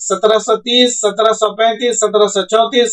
1730, 1735, 1734,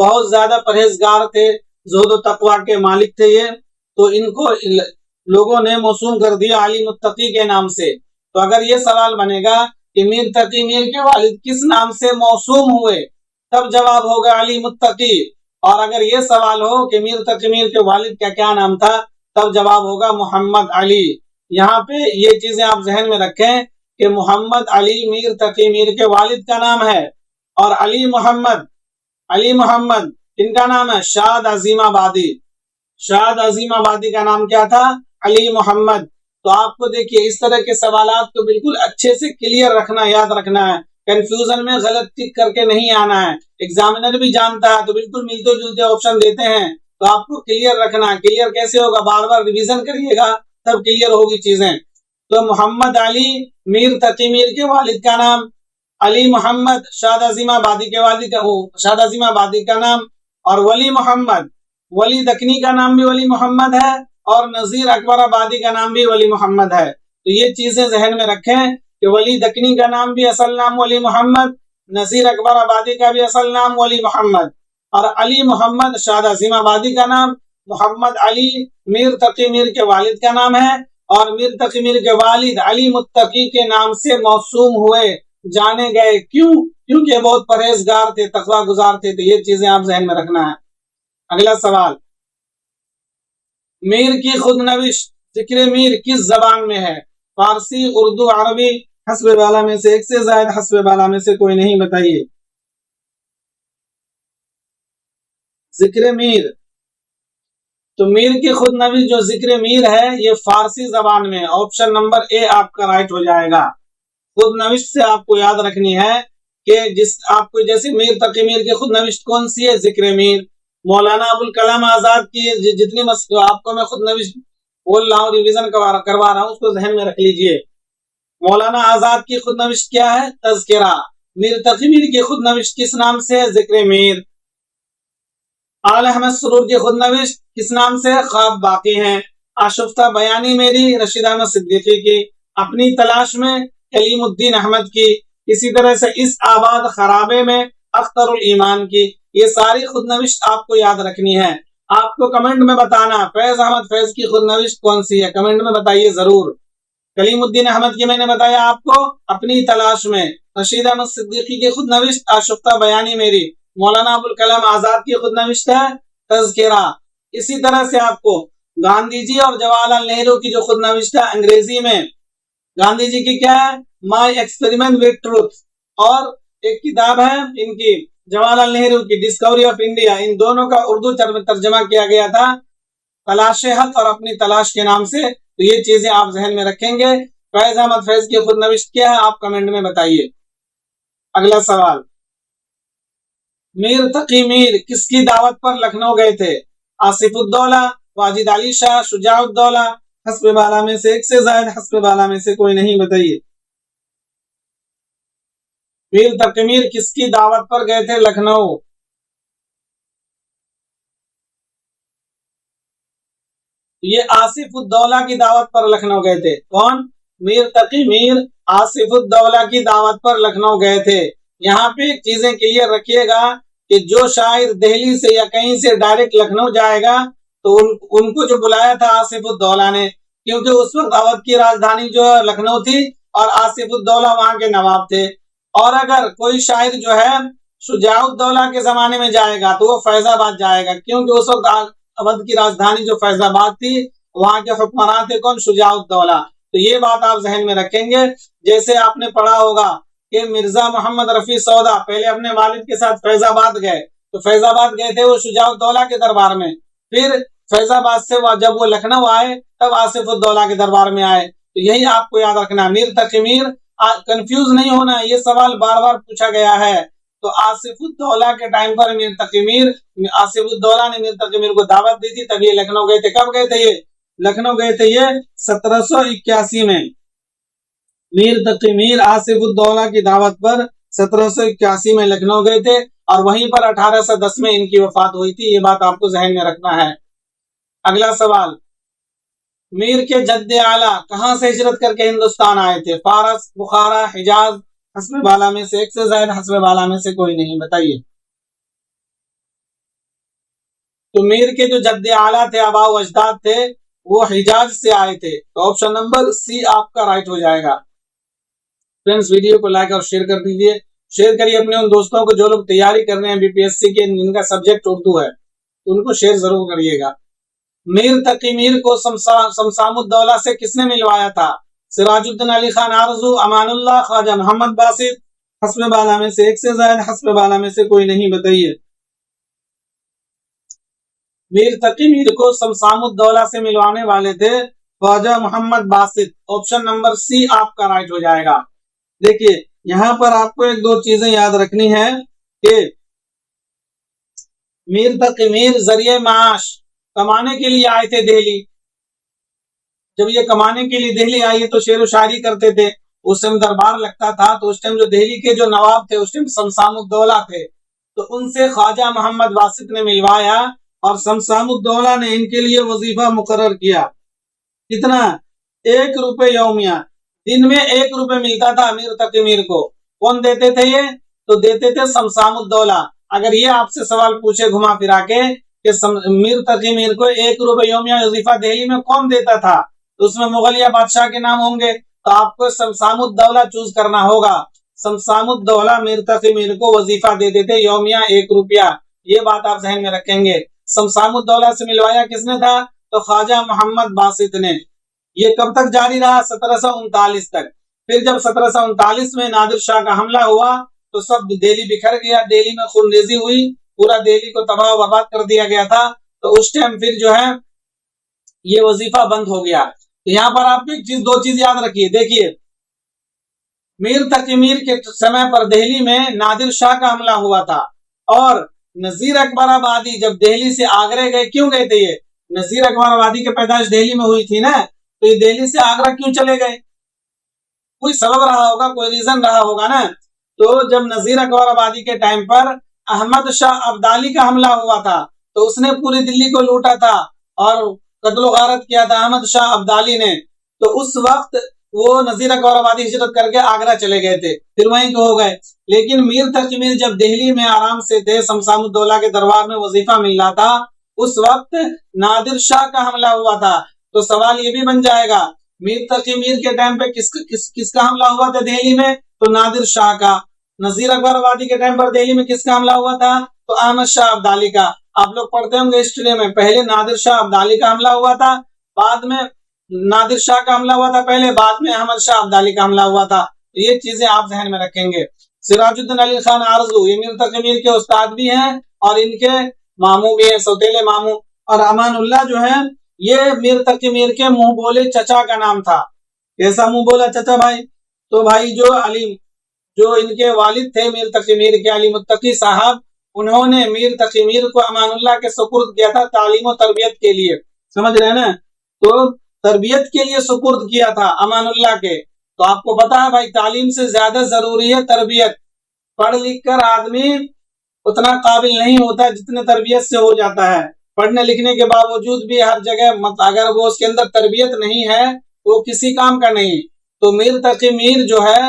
بہت زیادہ پرہیزگار تھے، زہد و تقوی کے مالک تھے یہ، تو ان کو لوگوں نے موسوم کر دیا علی متقی کے نام سے۔ تو اگر یہ سوال بنے گا کہ میر تقی میر کے والد کس نام سے موسوم ہوئے، تب جواب ہوگا علی متقی۔ اور اگر یہ سوال ہو کہ میر تقی میر کے والد کا کیا نام تھا، تب جواب ہوگا محمد علی۔ یہاں پہ یہ چیزیں آپ ذہن میں رکھیں کہ محمد علی میر تقی میر کے والد کا نام ہے، اور علی محمد کن کا نام ہے؟ شاد عظیم آبادی۔ شاد عظیم آبادی کا نام کیا تھا؟ علی محمد۔ تو آپ کو دیکھیے اس طرح کے سوالات کو بالکل اچھے سے کلیئر رکھنا، یاد رکھنا ہے، کنفیوژن میں غلط ٹک کر کے نہیں آنا ہے۔ ایگزامینر بھی جانتا ہے تو بالکل ملتے جلتے آپشن دیتے ہیں، تو آپ کو کلیئر رکھنا۔ کلیئر کیسے ہوگا؟ بار بار ریویژن کریے گا تب کلیئر ہوگی چیزیں۔ تو محمد علی میر تقی میر کے والد کا نام، علی محمد شاد عظیم آبادی کے والد شاد عظیم آبادی کا نام، اور ولی محمد، ولی دکنی کا نام بھی ولی محمد ہے، اور نذیر اکبر آبادی کا نام بھی ولی محمد ہے۔ تو یہ چیزیں ذہن میں رکھیں کہ ولی دکنی کا نام بھی اصل نام ولی محمد، نذیر اکبر آبادی کا بھی اصل نام ولی محمد، اور علی محمد شاد عظیم آبادی کا نام، محمد علی میر تقی میر کے والد کا نام ہے، اور میر تقی میر کے والد علی متقی کے نام سے موسوم ہوئے، جانے گئے۔ کیوں؟ کیونکہ بہت پرہیزگار تھے، تقوی گزار تھے۔ تو یہ چیزیں آپ ذہن میں رکھنا ہے۔ اگلا سوال، میر کی خود نوشت ذکر میر کس زبان میں ہے؟ فارسی، اردو، عربی؟ حسب بالا میں سے ایک سے زائد، حسب بالا میں سے کوئی نہیں، بتائیے۔ ذکر میر، تو میر کی خود نوشت جو ذکر میر ہے یہ فارسی زبان میں، آپشن نمبر اے آپ کا رائٹ ہو جائے گا۔ خود نوشت سے آپ کو یاد رکھنی ہے کہ آپ کو جیسے میر تقی میر کی خود نوشت کون سی ہے؟ ذکر میر۔ مولانا ابوالکلام آزاد کی جتنی آپ کو میں خود نوشت بول رہا ہوں، ریویژن کروا رہا ہوں، اس کو ذہن میں رکھ لیجئے۔ مولانا آزاد کی خود نوشت کیا ہے؟ تذکرہ۔ میر تقی میر کی خود نوشت کس نام سے ہے؟ ذکر میر۔ آل احمد سرور کی خود نوشت کس نام سے؟ خواب باقی ہیں۔ آشفتہ بیانی میری رشید احمد صدیقی کی، اپنی تلاش میں کلیم الدین احمد کی، اسی طرح سے اس آباد خرابے میں اختر الایمان کی۔ یہ ساری خود نوشت آپ کو یاد رکھنی ہے۔ آپ کو کمنٹ میں بتانا فیض احمد فیض کی خود نوشت کون سی ہے، کمنٹ میں بتائیے ضرور۔ کلیم الدین احمد کی میں نے بتایا آپ کو اپنی تلاش میں، رشید احمد صدیقی کی خود نوشت آشفتہ بیانی میری، مولانا ابوالکلام آزاد کی خود نوشت ہے تذکرہ۔ اسی طرح سے آپ کو گاندھی جی اور جواہر لال نہرو کی جو خود نوشت ہے انگریزی میں، گاندھی جی کی کیا ہے؟ مائی ایکسپیریمنٹ ود ٹروتھ، اور ایک کتاب ہے ان کی جواہر لال نہرو کی ڈسکوری آف انڈیا، ان دونوں کا اردو ترجمہ کیا گیا تھا تلاش حق اور اپنی تلاش کے نام سے۔ تو یہ چیزیں آپ ذہن میں رکھیں گے۔ فیض احمد فیض کی خود نوشت کیا ہے آپ کمنٹ میں بتائیے۔ اگلا سوال، میر تقی میر کس کی دعوت پر لکھنؤ گئے تھے؟ آصف الدولہ، واجد علی شاہ، شجاع الدولہ؟ حسب بالا میں سے ایک سے زائد، حسب بالا میں سے کوئی نہیں، بتائیے۔ میر تقی میر کس کی دعوت پر گئے تھے لکھنؤ؟ یہ آصف الدولہ کی دعوت پر لکھنؤ گئے تھے۔ کون؟ میر تقی میر آصف الدولہ کی دعوت پر لکھنؤ گئے تھے۔ یہاں پہ چیزیں کلیئر رکھیے گا کہ جو شاعر دہلی سے یا کہیں سے ڈائریکٹ لکھنؤ جائے گا تو ان کو جو بلایا تھا آصف الدولہ نے، کیونکہ اس وقت اودھ کی راجدھانی جو لکھنؤ تھی اور آصف الدولہ وہاں کے نواب تھے۔ اور اگر کوئی شاعر جو ہے شجاع الدولہ کے زمانے میں جائے گا تو وہ فیض آباد جائے گا، کیونکہ اس وقت اودھ کی راجدھانی جو فیض آباد تھی وہاں کے حکمران تھے کون؟ شجاع الدولہ۔ تو یہ بات آپ ذہن میں رکھیں گے۔ جیسے آپ نے پڑھا ہوگا کہ مرزا محمد رفیع سودا پہلے اپنے والد کے ساتھ فیض آباد گئے، تو فیض آباد گئے تھے وہ شجاع الدولہ کے دربار میں، پھر فیض آباد سے جب وہ لکھنؤ آئے تب آصف الدولہ کے دربار میں آئے۔ تو یہی آپ کو یاد رکھنا، میر تقی میر، کنفیوز نہیں ہونا، یہ سوال بار بار پوچھا گیا ہے۔ تو آصف الدولہ کے ٹائم پر میر تقی میر، آصف الدولہ نے میر تقی میر کو دعوت دی تھی، تب یہ لکھنؤ گئے تھے۔ کب گئے تھے یہ لکھنؤ گئے تھے؟ یہ 1781 میں۔ میر تقی میر آصف الدولہ کی دعوت پر 1781 میں لکھنؤ گئے تھے، اور وہیں پر 1810 میں ان کی وفات ہوئی تھی۔ یہ بات آپ کو ذہن میں رکھنا ہے۔ اگلا سوال، میر کے جد اعلیٰ کہاں سے ہجرت کر کے ہندوستان آئے تھے؟ فارس، بخارا، حجاز؟ حسب بالا میں سے ایک سے زائد، حسب بالا میں سے کوئی نہیں، بتائیے۔ تو میر کے جو جد اعلیٰ تھے، آباء و اجداد تھے، وہ حجاز سے آئے تھے. تو آپشن نمبر سی آپ کا رائٹ ہو جائے گا. فرینڈز ویڈیو کو لائک اور شیئر کر دیجئے. شیئر کریے اپنے ان دوستوں کو جو لوگ تیاری کر رہے ہیں BPSC کے، جن کا سبجیکٹ اردو ہے، تو ان کو شیئر ضرور کریے گا. میر تقی میر کو شمسام الدولہ سے کس نے ملوایا تھا؟ سراج الدین علی خان آرزو، امان اللہ، خواجہ محمد باسط. حسب بالا میں سے ایک سے زائد، حسب بالا میں سے کوئی نہیں، بتائیے. میر تقی میر کو شمسام الدولہ سے ملوانے والے تھے خواجہ محمد باسط. آپشن نمبر سی آپ کا رائٹ ہو جائے گا. دیکھیے یہاں پر آپ کو ایک دو چیزیں یاد رکھنی ہے کہ میر تقی میر ذریعہ معاش کمانے کے لیے آئے تھے دہلی. جب یہ کمانے کے لیے دہلی آئیے تو شعر و شاعری کرتے تھے. اس ٹائم دربار لگتا تھا، تو اس ٹائم جو دہلی کے جو نواب تھے اس ٹائم شمسام الدولہ تھے. تو ان سے خواجہ محمد باسط نے ملوایا اور شمسام الدولہ نے ان کے لیے وظیفہ مقرر کیا. کتنا؟ 1 روپے یومیہ. دن میں 1 روپے ملتا تھا میر تقی میر کو. کون دیتے تھے یہ؟ تو دیتے تھے شمسام الدولہ. اگر یہ آپ سے سوال پوچھے گھما پھرا کے کہ میر تقی میر کو 1 روپے یومیہ وظیفہ دہلی میں کون دیتا تھا، تو اس میں مغلیہ بادشاہ کے نام ہوں گے. تو آپ کو شمسام الدولہ چوز کرنا ہوگا. شمسام الدولہ میر تقی میر کو وظیفہ دیتے تھے یومیہ 1 روپیہ. یہ بات آپ ذہن میں رکھیں گے. شمسام الدولہ سے ملوایا کس نے تھا؟ تو خواجہ محمد باسط نے. یہ کب تک جاری رہا؟ 1739 تک. پھر جب 1739 میں نادر شاہ کا حملہ ہوا تو سب دہلی بکھر گیا. دہلی میں خونریزی ہوئی، پورا دہلی کو تباہ و برباد کر دیا گیا تھا. تو اس ٹائم پھر جو ہے یہ وظیفہ بند ہو گیا. یہاں پر آپ ایک چیز، دو چیز یاد رکھیے. دیکھیے میر تقی میر کے سمے پر دہلی میں نادر شاہ کا حملہ ہوا تھا، اور نذیر اکبر آبادی جب دہلی سے آگرہ گئے، کیوں گئے تھے یہ؟ نذیر اکبر آبادی کی پیدائش دہلی میں ہوئی تھی نا، تو یہ دہلی سے آگرہ کیوں چلے گئے؟ کوئی سبب رہا ہوگا، کوئی ریزن رہا ہوگا نا. تو جب نذیر اکبر آبادی کے ٹائم پر احمد شاہ ابدالی کا حملہ ہوا تھا، تو اس نے پوری دلی کو لوٹا تھا اور قتل و غارت کیا تھا احمد شاہ ابدالی نے. تو اس وقت وہ نذیر اکبر آبادی ہجرت کر کے آگرہ چلے گئے تھے، پھر وہیں کو ہو گئے. لیکن میر تقی میر جب دہلی میں آرام سے تھے، شمسام الدولہ کے دربار میں وظیفہ مل رہا تھا، اس وقت نادر شاہ کا حملہ ہوا تھا. تو سوال یہ بھی بن جائے گا میر تقی میر کے ٹائم پہ کس کا حملہ ہوا تھا دہلی میں؟ تو نادر شاہ کا. نذیر اکبر آبادی کے ٹائم پر دہلی میں کس کا حملہ ہوا تھا؟ تو احمد شاہ ابدالی کا. آپ لوگ پڑھتے ہوں گے ہسٹری میں، پہلے نادر شاہ ابدالی کا حملہ ہوا تھا، بعد میں نادر شاہ کا حملہ ہوا تھا پہلے، بعد میں احمد شاہ ابدالی کا حملہ ہوا تھا. یہ چیزیں آپ ذہن میں رکھیں گے. سراج الدین علی خان آرزو یہ میر تقی میر کے استاد بھی ہیں اور ان کے ماموں بھی ہیں، سوتیلے ماموں. اور امان اللہ جو ہے یہ میر تقی میر کے منہ بولے چچا کا نام تھا. کیسا منہ بولا چچا بھائی؟ تو بھائی جو ان کے والد تھے میر تقی میر کے، علی متقی صاحب، انہوں نے میر تقی میر کو امان اللہ کے سپرد کیا تھا تعلیم و تربیت کے لیے. سمجھ رہے ہیں نا؟ تو تربیت کے لیے سپرد کیا تھا امان اللہ کے. تو آپ کو پتا ہے بھائی تعلیم سے زیادہ ضروری ہے تربیت. پڑھ لکھ کر آدمی اتنا قابل نہیں ہوتا جتنے تربیت سے ہو جاتا ہے. پڑھنے لکھنے کے باوجود بھی ہر جگہ اگر وہ اس کے اندر تربیت نہیں ہے وہ کسی کام کا نہیں. تو میر تقی میر جو ہے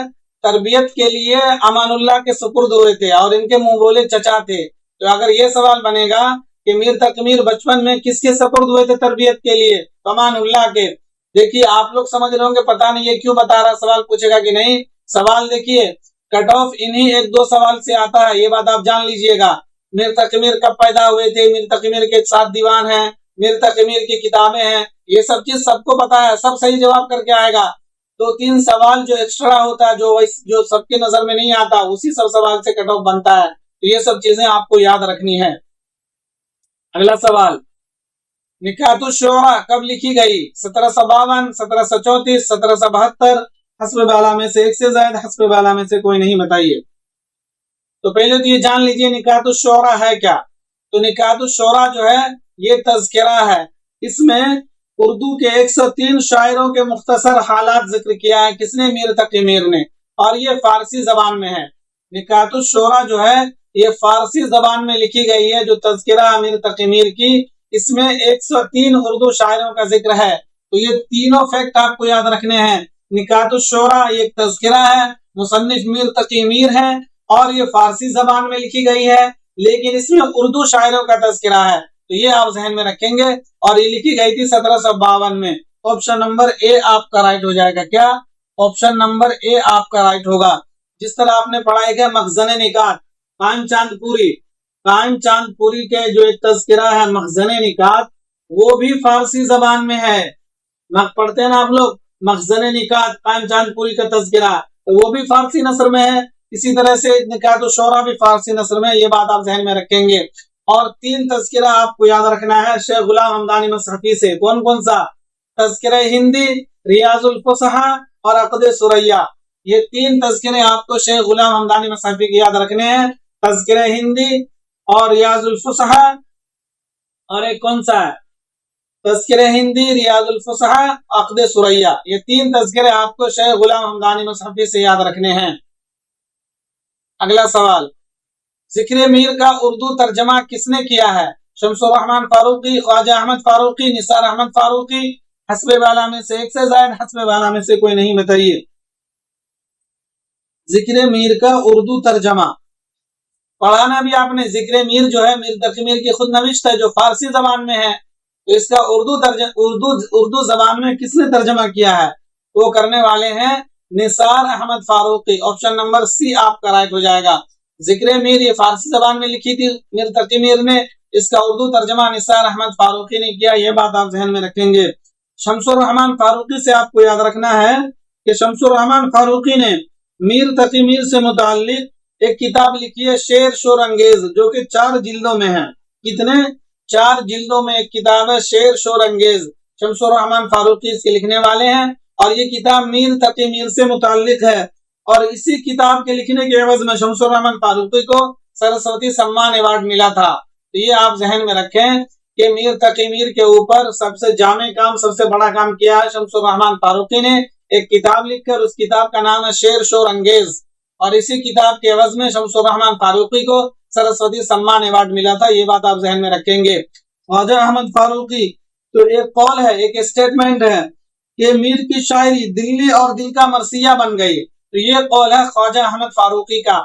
تربیت کے لیے امان اللہ کے سپرد ہوئے تھے اور ان کے منہ بولے چچا تھے. تو اگر یہ سوال بنے گا کہ میر تقی میر بچپن میں کس کے سپرد ہوئے تھے تربیت کے لیے؟ امان اللہ کے. دیکھیے آپ لوگ سمجھ رہے ہوں گے پتہ نہیں یہ کیوں بتا رہا، سوال پوچھے گا کہ نہیں. سوال دیکھیے کٹ آف انہی 1-2 سوال سے آتا ہے، یہ بات آپ جان لیجئے گا. میر تقی میر کب پیدا ہوئے تھے، میر تقی میر کے 7 دیوان ہیں، میر تقی میر کی کتابیں ہیں، یہ سب چیز سب کو پتا ہے، سب صحیح جواب کر کے آئے گا. 2-3 سوال جو ایکسٹرا ہوتا ہے جو سب کے نظر میں نہیں آتا، اسی سب سوال سے کٹ آف بنتا ہے. تو یہ سب چیزیں آپ کو یاد رکھنی ہے. اگلا سوال، نکات الشعراء کب لکھی گئی؟ 1752، 1734، 1772. حسب بالا میں سے ایک سے زائد، حسب بالا میں سے کوئی نہیں، بتائیے. تو پہلے تو یہ جان لیجئے نکات الشعراء ہے کیا. تو نکات الشعراء جو ہے یہ تذکرہ ہے. اس میں اردو کے 103 شاعروں کے مختصر حالات ذکر کیا ہے. کس نے؟ میر تقی میر نے. اور یہ فارسی زبان میں ہے. نکات الشعراء جو ہے یہ فارسی زبان میں لکھی گئی ہے، جو تذکرہ میر تقی میر کی. اس میں 103 اردو شاعروں کا ذکر ہے. تو یہ تینوں فیکٹ آپ کو یاد رکھنے ہیں. نکات الشعراء یہ ایک تذکرہ ہے، مصنف میر تقی میر ہے، اور یہ فارسی زبان میں لکھی گئی ہے، لیکن اس میں اردو شاعروں کا تذکرہ ہے. تو یہ آپ ذہن میں رکھیں گے، اور یہ لکھی گئی تھی 1752 میں۔ آپشن نمبر اے آپ کا رائٹ ہو جائے گا۔ کیا؟ آپشن نمبر اے آپ کا رائٹ ہوگا۔ جس طرح آپ نے پڑھا ہے مخزن نکات، قائم چاند پوری کے جو ایک تذکرہ ہے مخزن نکات، وہ بھی فارسی زبان میں ہے۔ پڑھتے ہیں نا آپ لوگ مخزن نکات، قائم چاند پوری کا تذکرہ، وہ بھی فارسی نثر میں ہے۔ اسی طرح سے نکات الشعراء بھی فارسی نثر میں ہے، یہ بات آپ ذہن میں رکھیں گے۔ اور 3 تذکرہ آپ کو یاد رکھنا ہے شیخ غلام حمدانی مصحفی سے۔ کون سا؟ تذکرہ ہندی، ریاض الفصحا اور عقد ثریا۔ یہ 3 تذکرے آپ کو شیخ غلام حمدانی مصحفی کے یاد رکھنے ہیں، تذکرہ ہندی اور ریاض الفصحا، اور ایک کون سا ہے؟ تذکرہ ہندی، ریاض الفصحا، عقد ثریا۔ یہ 3 تذکرے آپ کو شیخ غلام حمدانی مصحفی سے یاد رکھنے ہیں۔ اگلا سوال، ذکر میر کا اردو ترجمہ کس نے کیا ہے؟ شمس الرحمن فاروقی، خواجہ احمد فاروقی، نثار احمد فاروقی، حسب والا میں سے ایک سے زائد، حسب والا میں سے کوئی نہیں، بتائیے۔ ذکر میر کا اردو ترجمہ پڑھانا بھی آپ نے۔ ذکر میر جو ہے میر تقی میر کی خود نوشت ہے جو فارسی زبان میں ہے، تو اس کا اردو زبان میں کس نے ترجمہ کیا ہے؟ وہ کرنے والے ہیں نثار احمد فاروقی۔ آپشن نمبر سی آپ کا رائٹ ہو جائے گا۔ ذکر میر یہ فارسی زبان میں لکھی تھی میر تقی میر نے، اس کا اردو ترجمہ نثار احمد فاروقی نے کیا، یہ بات آپ ذہن میں رکھیں گے۔ شمس الرحمن فاروقی سے آپ کو یاد رکھنا ہے کہ شمس الرحمن فاروقی نے میر تقی میر سے متعلق ایک کتاب لکھی ہے شعر شور انگیز، جو کہ 4 جلدوں میں ہے۔ کتنے؟ 4 جلدوں میں ایک کتاب ہے شعر شور انگیز، شمس الرحمن فاروقی اس کے لکھنے والے ہیں، اور یہ کتاب میر تقی میر سے متعلق ہے۔ اور اسی کتاب کے لکھنے کے عوض میں شمس الرحمن فاروقی کو سرسوتی سمان ایوارڈ ملا تھا۔ تو یہ آپ ذہن میں رکھیں کہ میر تقی میر کے اوپر سب سے جامع کام، سب سے بڑا کام کیا ہے شمس الرحمن فاروقی نے، ایک کتاب لکھ کر، اس کتاب کا نام ہے شعر شور انگیز، اور اسی کتاب کے عوض میں شمس الرحمن فاروقی کو سرسوتی سمان ایوارڈ ملا تھا، یہ بات آپ ذہن میں رکھیں گے۔ خواجہ احمد فاروقی، تو ایک قول ہے، ایک اسٹیٹمنٹ ہے کہ میر کی شاعری دلی اور دل کا مرثیہ بن گئی، تو یہ قول ہے خواجہ احمد فاروقی کا۔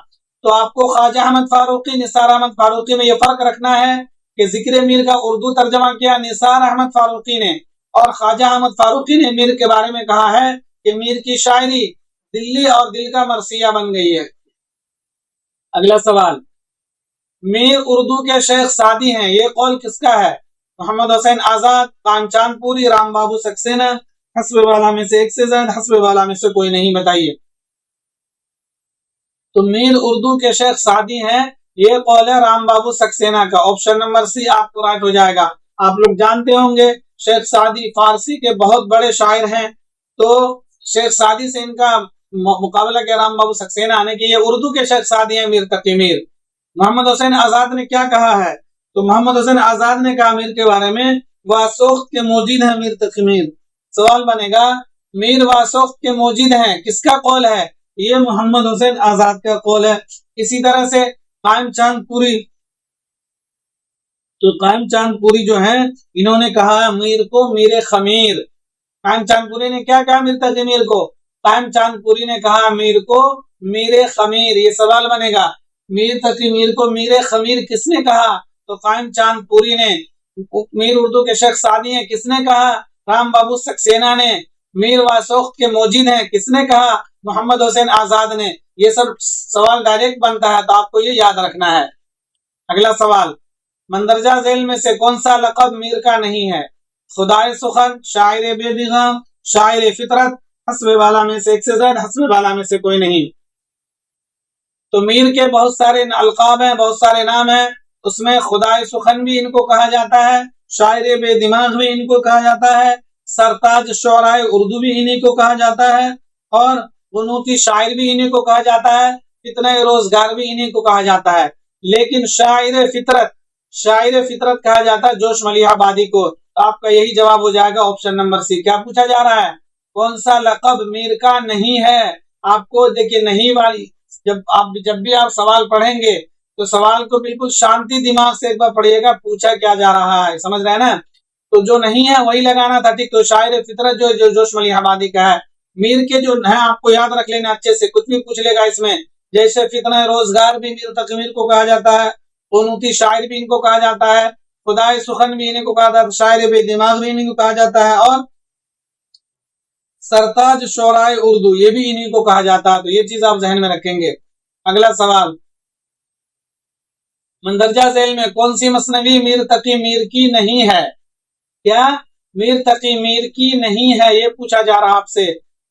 تو آپ کو خواجہ احمد فاروقی، نثار احمد فاروقی میں یہ فرق رکھنا ہے کہ ذکر میر کا اردو ترجمہ کیا نثار احمد فاروقی نے، اور خواجہ احمد فاروقی نے میر کے بارے میں کہا ہے کہ میر کی شاعری دلی اور دل کا مرثیہ بن گئی ہے۔ اگلا سوال، میر اردو کے شیخ سعدی ہیں، یہ قول کس کا ہے؟ محمد حسین آزاد، قائم چاند پوری، رام بابو سکسینہ، حسب والا میں سے ایک سے زائد، حسب والا میں سے کوئی نہیں، بتائیے۔ تو میر اردو کے شیخ سعدی ہیں، یہ قول ہے رام بابو سکسینہ کا۔ آپشن نمبر سی آپ کو رائٹ ہو جائے گا۔ آپ لوگ جانتے ہوں گے شیخ سعدی فارسی کے بہت بڑے شاعر ہیں، تو شیخ سعدی سے ان کا مقابلہ کیا رام بابو سکسینہ آنے کی، یہ اردو کے شیخ سعدی ہیں میر تقی میر۔ محمد حسین آزاد نے کیا کہا ہے؟ تو محمد حسین آزاد نے کہا میر کے بارے میں واسوخت کے موجد ہیں میر تقی میر۔ سوال بنے گا میر واسوخت کے موجد ہیں، کس کا قول ہے؟ یہ محمد حسین آزاد کا قول ہے۔ اسی طرح سے قائم چاند پوری، تو قائم چاند پوری جو ہیں انہوں نے کہا میر کو میر خمیر۔ قائم چاند پوری نے کیا کہا میر تقی میر کو؟ قائم چاند پوری نے کہا میر کو میر خمیر۔ یہ سوال بنے گا میر تقی میر کو میر خمیر کس نے کہا؟ تو قائم چاند پوری نے۔ میر اردو کے شیخ سعدی ہیں، کس نے کہا؟ رام بابو سکسینہ نے۔ میر واسوخت کے موجد ہیں، کس نے کہا؟ محمد حسین آزاد نے۔ یہ سب سوال ڈائریکٹ بنتا ہے، تو آپ کو یہ یاد رکھنا ہے۔ اگلا سوال، مندرجہ ذیل میں سے کون سا لقب میر کا نہیں ہے؟ خدائے سخن، شاعر بے دیغاں، شاعر فطرت، حسب والا میں سے ایک سے زائد، حسب والا میں سے کوئی نہیں۔ تو میر کے بہت سارے القاب ہیں، بہت سارے نام ہیں، اس میں خدائے سخن بھی ان کو کہا جاتا ہے، شاعر بے دماغ بھی ان کو کہا جاتا ہے، سرتاج شعراء اردو بھی انہیں کو کہا جاتا ہے، اور قنوتی شاعر بھی انہیں کو کہا جاتا ہے، فتنہ روزگار بھی انہیں کو کہا جاتا ہے۔ لیکن شاعر فطرت کہا جاتا ہے جوش ملیح آبادی کو۔ تو آپ کا یہی جواب ہو جائے گا آپشن نمبر سی۔ کیا پوچھا جا رہا ہے؟ کون سا لقب میر کا نہیں ہے؟ آپ کو دیکھیے نہیں والی، جب بھی آپ سوال پڑھیں گے تو سوال کو بالکل شانتی دماغ سے ایک بار پڑھیے گا، پوچھا کیا جا رہا ہے، سمجھ رہے ہیں نا؟ تو جو نہیں ہے وہی لگانا تھا، ٹھیک؟ تو شاعر فطرت جو جوش ملیح آبادی کا ہے، میر کے جو ہے آپ کو یاد رکھ لینا اچھے سے، کچھ بھی پوچھ لے گا اس میں، جیسے فتنہ روزگار بھی میر تقی میر کو کہا جاتا ہے، قنوتی شاعر بھی ان کو کہا جاتا ہے، خدائے سخن بھی انہیں کو کہا جاتا ہے، شاعر بے دماغ بھی انہیں کو کہا جاتا ہے، اور سرتاج شعرائے اردو یہ بھی انہیں کو کہا جاتا ہے۔ تو یہ چیز آپ ذہن میں رکھیں گے۔ اگلا سوال، مندرجہ ذیل میں کون سی مثنوی میر تقی میر کی نہیں ہے؟ کیا میر تقی میر کی نہیں ہے؟ یہ پوچھا جا رہا آپ سے۔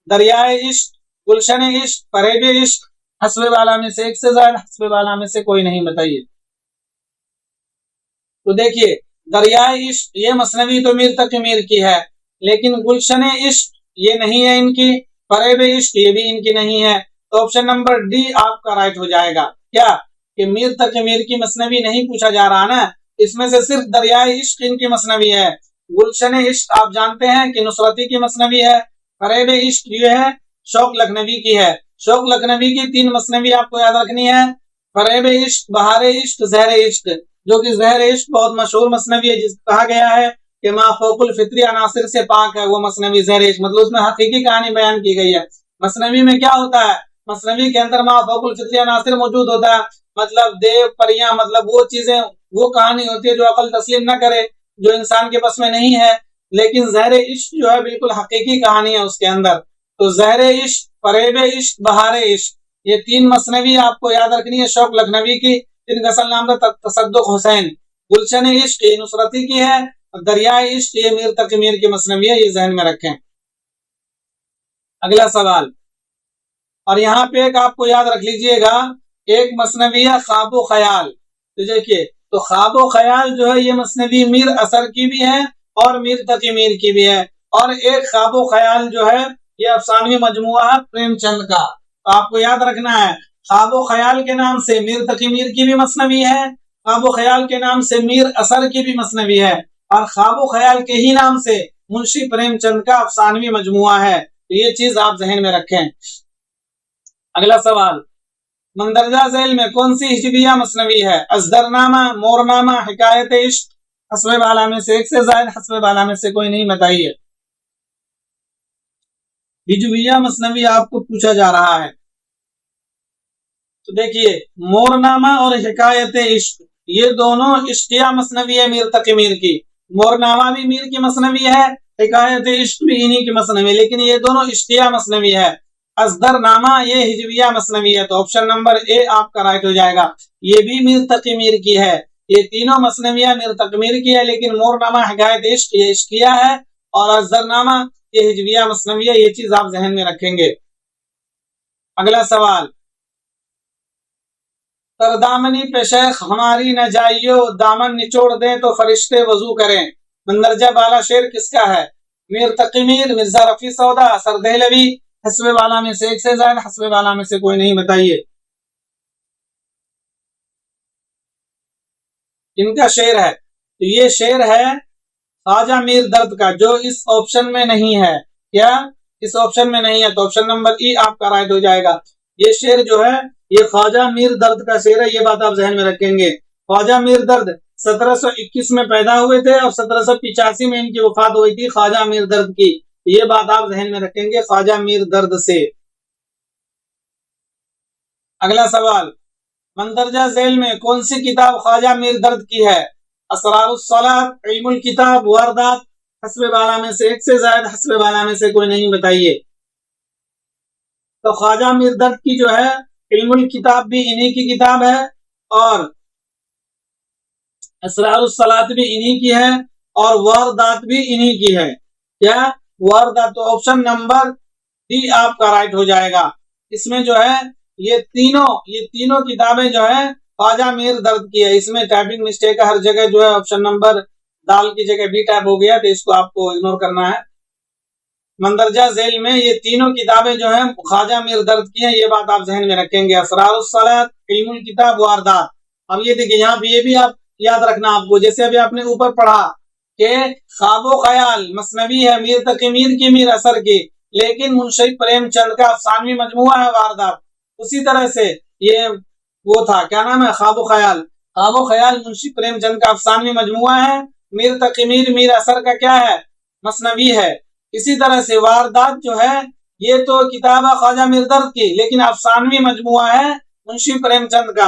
دریائے عشق، گلشن عشق، فریب عشق، حسب والا میں سے ایک سے زائد، حسب والا میں سے کوئی نہیں، بتائیے۔ تو دیکھیے، دریائے عشق یہ مثنوی تو میر تقی میر کی ہے، لیکن گلشن عشق یہ نہیں ہے ان کی، فریب عشق یہ بھی ان کی نہیں ہے۔ تو آپشن نمبر ڈی آپ کا رائٹ ہو جائے گا۔ کیا کہ میر تقی میر کی مثنوی نہیں پوچھا جا رہا نا، اس میں سے صرف دریائے عشق ان کی مثنوی ہے۔ گلشن عشق آپ جانتے ہیں کہ نصرتی کی مثنوی ہے، فریب عشق یہ ہے شوق لکھنوی کی ہے۔ شوق لکھنوی کی 3 مثنوی آپ کو یاد رکھنی ہے، فریب عشق، بہار عشق، زہر عشق، جو کہ زہر عشق بہت مشہور مثنوی ہے، جس کہا گیا ہے کہ ما فوق الفطری عناصر سے پاک ہے وہ مثنوی زہر عشق، مطلب اس میں حقیقی کہانی بیان کی گئی ہے۔ مثنوی میں کیا ہوتا ہے؟ مثنوی کے اندر ما فوق الفطری عناصر موجود ہوتا ہے، مطلب دیو پریاں، مطلب وہ چیزیں، وہ کہانی ہوتی ہے جو عقل تسلیم نہ کرے، جو انسان کے بس میں نہیں ہے۔ لیکن زہر عشق جو ہے بالکل حقیقی کہانی ہے اس کے اندر۔ تو زہر عشق، فریب عشق، بہار عشق، یہ 3 مثنوی آپ کو یاد رکھنی ہے شوق لکھنوی کی، جن کا اصل نام تھا تصدق حسین۔ گلشن عشق یہ نصرتی کی ہے، اور دریائے عشق یہ میر تقی میر کی مثنوی ہے، یہ ذہن میں رکھیں۔ اگلا سوال، اور یہاں پہ ایک آپ کو یاد رکھ لیجئے گا، ایک مثنوی ہے خواب و خیال۔ تو دیکھیے، تو خواب و خیال جو ہے یہ مثنوی میر اثر کی بھی ہے اور میر تقی میر کی بھی ہے، اور ایک خواب و خیال جو ہے یہ افسانوی مجموعہ ہے پریم چند کا۔ تو آپ کو یاد رکھنا ہے، خواب و خیال کے نام سے میر تقی میر کی بھی مثنوی ہے، خواب و خیال کے نام سے میر اثر کی بھی مثنوی ہے، اور خواب و خیال کے ہی نام سے منشی پریم چند کا افسانوی مجموعہ ہے۔ تو یہ چیز آپ ذہن میں رکھیں۔ اگلا سوال، مندرجہ ذیل میں کون سی ہجویہ مثنوی ہے؟ ازدر نامہ، مور نامہ، حکایت عشق، حسب بالا میں سے ایک سے زائد، حسب بالا میں سے کوئی نہیں، بتائیے۔ ہجویہ مثنوی آپ کو پوچھا جا رہا ہے۔ تو دیکھیے، مور نامہ اور حکایت عشق یہ دونوں عشقیہ مثنوی ہے میر تقی میر کی۔ مور نامہ بھی میر کی مثنوی ہے، حکایت عشق بھی انہی کی مثنوی ہے، لیکن یہ دونوں عشقیہ مثنوی ہے۔ ازدر نامہ یہ ہجویہ مثنوی ہے، تو آپشن نمبر اے آپ کا رائٹ ہو جائے گا۔ یہ بھی میر تقی میر کی ہے، یہ تینوں مثنویہ میر تقی میر کی ہے، لیکن مور نامہ، حکایت عشق یہ عشقیہ ہے، اور ازدر نامہ یہ ہجویہ مثنوی ہے۔ یہ چیز آپ ذہن میں رکھیں گے۔ اگلا سوال، تردامنی پہ شیخ ہماری نہ جائیو، دامن نچوڑ دیں تو فرشتے وضو کریں، مندرجہ بالا شعر کس کا ہے؟ میر تقی میر، مرزا رفیع سودا، اثر دہلوی، حسب والا میں سے ایک سے زائد، حسب والا میں سے کوئی نہیں، بتائیے۔ ان کا شعر ہے؟ تو یہ شعر ہے خواجہ میر درد کا، جو اس آپشن میں نہیں ہے۔ کیا اس آپشن میں نہیں ہے؟ تو آپشن نمبر ای آپ کا رائٹ ہو جائے گا۔ یہ شعر جو ہے یہ خواجہ میر درد کا شعر ہے، یہ بات آپ ذہن میں رکھیں گے۔ خواجہ میر درد 1721 میں پیدا ہوئے تھے اور 1785 میں ان کی وفات ہوئی تھی، خواجہ میر درد کی۔ یہ بات آپ ذہن میں رکھیں گے خواجہ میر درد سے۔ اگلا سوال، مندرجہ ذیل میں کون سی کتاب خواجہ میر درد کی ہے؟ اسرار الصلاۃ، علم الکتاب، واردات، حسب بالا میں سے ایک سے زائد، حسب بالا میں سے کوئی نہیں، بتائیے۔ تو خواجہ میر درد کی جو ہے علم الکتاب بھی انہی کی کتاب ہے، اور اسرار الصلاۃ بھی انہی کی ہے، اور واردات بھی انہی کی ہے۔ کیا واردات؟ تو آپشن نمبر ڈی آپ کا رائٹ ہو جائے گا۔ اس میں جو ہے یہ تینوں کتابیں جو ہیں خواجہ میر درد کی ہے۔ اس میں ٹائپنگ مسٹیک ہے، ہر جگہ جو ہے آپشن نمبر دال کی جگہ بی ٹائپ ہو گیا، تو اس کو آپ کو اگنور کرنا ہے۔ مندرجہ ذیل میں یہ تینوں کتابیں جو ہیں خواجہ میر درد کی ہیں، یہ بات آپ ذہن میں رکھیں گے، اسرار الصلاۃ، علم الکتاب، واردات۔ اب یہ دیکھیں یہاں پہ یہ بھی آپ یاد رکھنا آپ کو، جیسے ابھی آپ نے اوپر پڑھا کہ خواب و خیال مثنوی ہے میر تقی میر کی، میر اثر کی، لیکن منشی پریم چند کا افسانوی مجموعہ ہے واردات۔ اسی طرح سے یہ وہ تھا، کیا نام ہے، خواب و خیال۔ خواب و خیال منشی پریم چند کا افسانوی مجموعہ ہے، میر تقی میر، میر اثر کا کیا ہے، مثنوی ہے۔ اسی طرح سے واردات جو ہے یہ تو کتاب ہے خواجہ میر درد کی، لیکن افسانوی مجموعہ ہے منشی پریم چند کا۔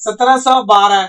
1712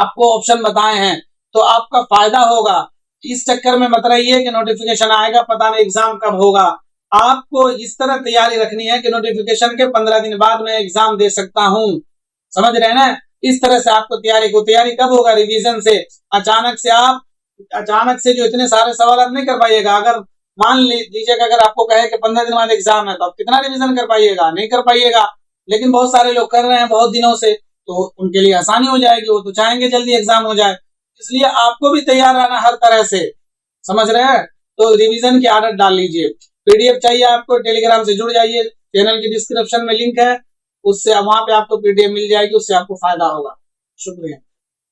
آپ کو آپشن بتائے ہیں تو آپ کا فائدہ ہوگا. اس چکر میں مت رہیے کہ نوٹیفیکیشن آئے گا پتہ نہیں ایگزام کب ہوگا. آپ کو اس طرح تیاری رکھنی ہے کہ نوٹیفیکیشن کے 15 دن بعد میں ایگزام دے سکتا ہوں. سمجھ رہے ہیں نا؟ اس طرح سے آپ کو تیاری کب ہوگا؟ ریویژن سے. اچانک سے جو اتنے سارے سوالات نہیں کر پائیے گا. اگر مان لیجیے کہ اگر آپ کو کہے کہ 15 دن بعد ایگزام ہے تو آپ کتنا ریویژن کر پائیے گا؟ نہیں کر پائیے گا. لیکن بہت سارے لوگ کر رہے ہیں بہت دنوں سے، تو ان کے لیے آسانی ہو جائے گی. وہ تو چاہیں گے جلدی ایگزام ہو جائے. اس لیے آپ کو بھی تیار رہنا ہر طرح سے. سمجھ رہے ہیں؟ تو ریویژن کی عادت ڈال لیجیے. PDF چاہیے آپ کو، ٹیلی گرام سے جڑ جائیے. چینل کی ڈسکرپشن میں لنک ہے، اس سے وہاں پہ آپ کو PDF مل جائے گی. اس سے آپ کو فائدہ ہوگا. شکریہ.